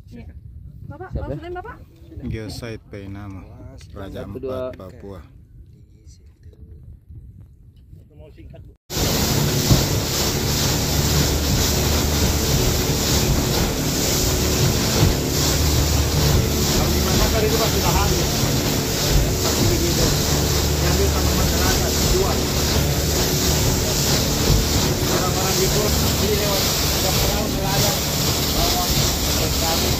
Iya. Bapak, Siapa? maksudnya Bapak? Geosite Painama, Raja Satu, Ampat, dua. Papua. Mau singkat Bu. Kalau di mana tadi itu pasti tahan. Pasti begitu. Diambil sama masyarakat, jual. Orang-orang di pos ini lewat ada perahu nelayan bawa kami.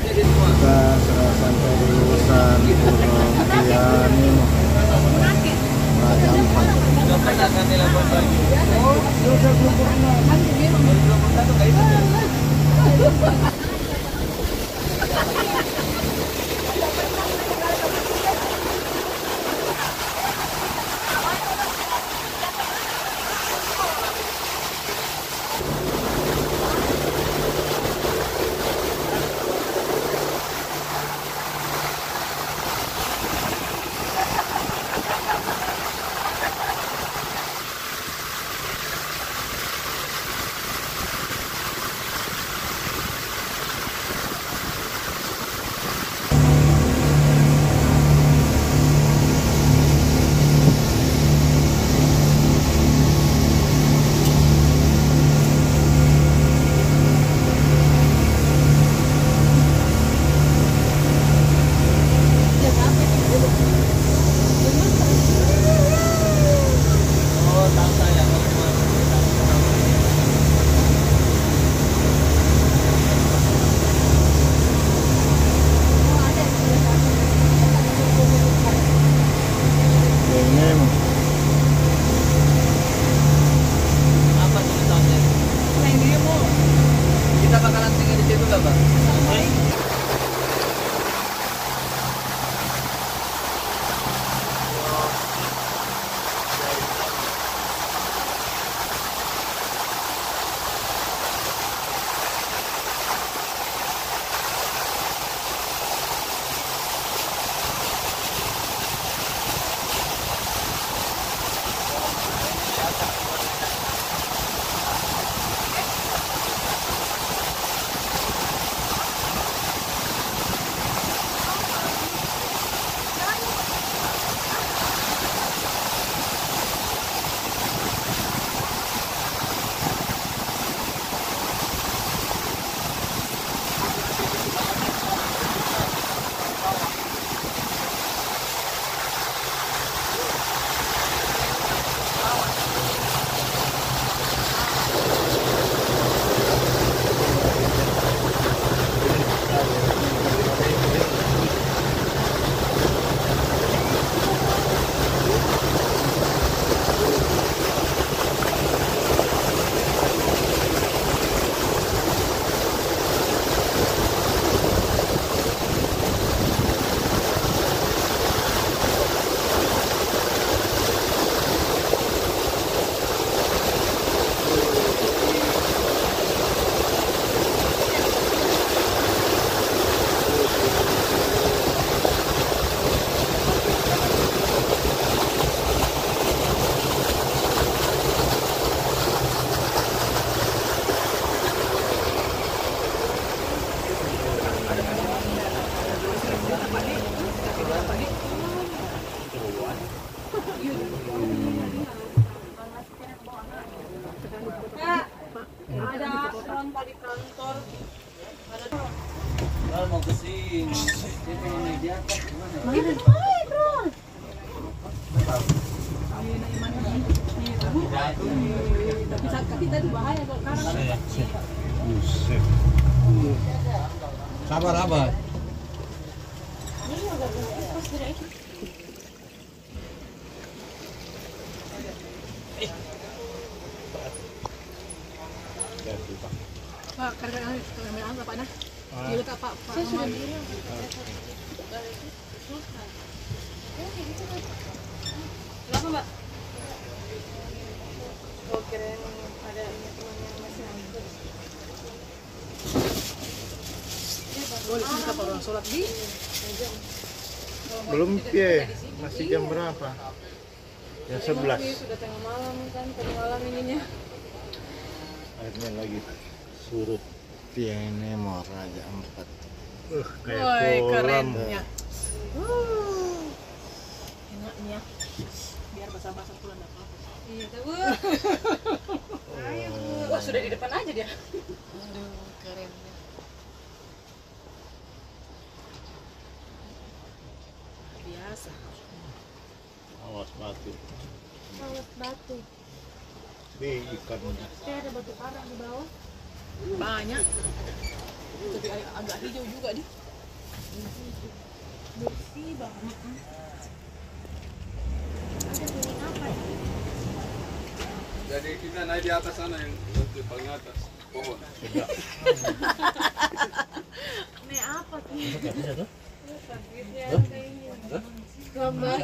Kita sudah sampai di Usan Pulau Gianimo, Raja Ampat. Gianimo. Apa tulisannya? Kita bakalan tinggal di situ nggak, Bang? Kalau mau ke sini, dia pengen naik di atas gimana? Buset. Sabar abah. Pak, karena kami anggap apa nah? Dia tak Pak Rahman. Kenapa Mbak? Oh keren ada ini teman yang masih angkut. Boleh sini kapal orang sholat di? Belum pie, masih jam berapa? Jam 11. Sudah tengah malam kan, tengah malam ininya. Akhirnya lagi surut. Pie ini mau Raja 4. Kayak Woi, kolam. kerennya. Enaknya. Biar basah-basah pulang enggak apa-apa. Iya, Bu. Ayo, Bu. Wah, sudah di depan aja dia. Aduh, kerennya. Biasa. Awas batu. Awas batu. Di ikan. Kayak ada batu karang di bawah. Banyak. Tapi agak hijau juga dia. Bersih banget. Ada bunyi apa ya? Jadi kita naik di atas sana yang di paling atas pohon. Nih apa tuh? Gambar.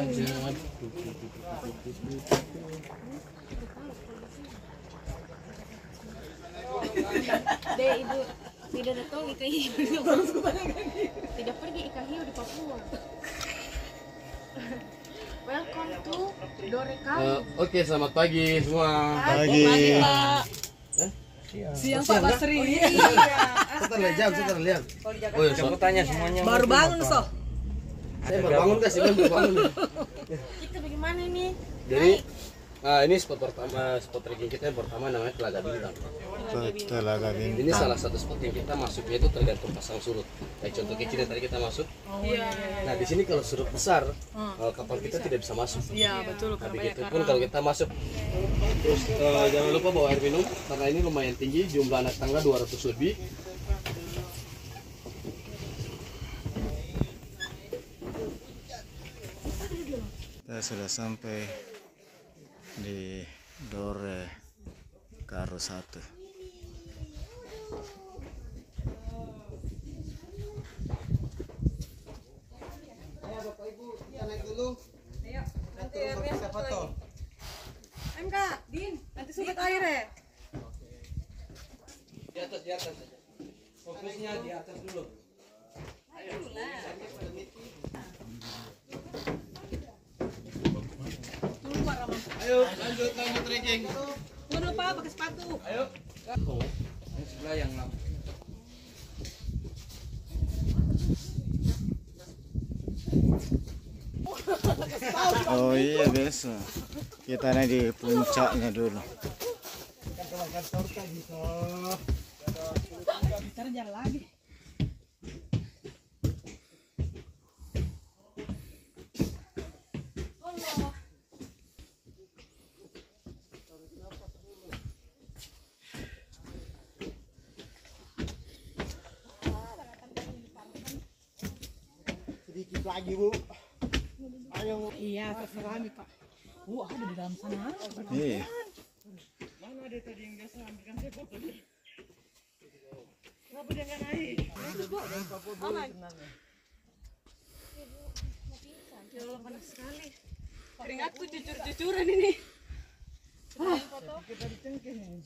Deh ibu tidak datang ikan hiu. Tidak pergi ikan hiu di Papua. Welcome to Dorekali. Oke, selamat pagi semua. Pagi. Pak. Siang Pak Basri. Sebentar lihat. Oh, ya, aku tanya semuanya. Baru bangun so. Saya baru bangun guys, baru bangun. Kita bagaimana ini? Jadi, ini spot pertama, spot trekking kita yang pertama namanya Telaga Bintang. Telaga Ini Bintang. salah satu spot yang kita masuknya itu tergantung pasang surut. Kayak contoh kecil yang tadi kita masuk. Iya. Nah, di sini kalau surut besar, kapal kita tidak bisa masuk. Iya, betul Nah, karena banyak begitupun kalau kita masuk. Terus jangan lupa bawa air minum karena ini lumayan tinggi, jumlah anak tangga 200 lebih. Kita sudah sampai di Dore Karo 1. Kak, Din, nanti surut air ya. Di atas saja. Fokusnya di atas dulu. Ayo, lanjut trekking. Tunggu Pak, pakai sepatu. Ayo. Yang sebelah yang lampu. Oh iya biasa. Kita naik di puncaknya dulu. Sekarang jalan lagi. Sedikit lagi bu. Ayo. Iya, terserah nih Pak. Ada di dalam sana. Iya. Mana ada tadi yang biasa ambilkan saya foto dia. Kenapa dia nggak naik? Aman. Ya Allah panas sekali. Keringatku jujur-jujuran ini. Kita dicengking.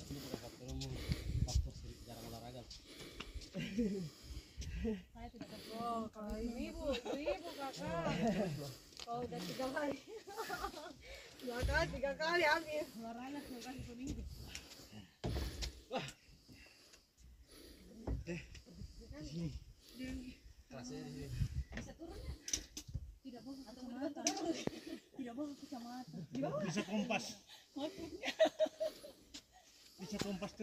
Oh, kalau ini bu, kakak. Kalau udah 3 kali. 3 kali ambil. Luarannya 2 kali seminggu. Bisa turun ya? Tidak bawa kacamata. Tidak bawa kacamata. Bisa kompas. Bisa kompas tuh.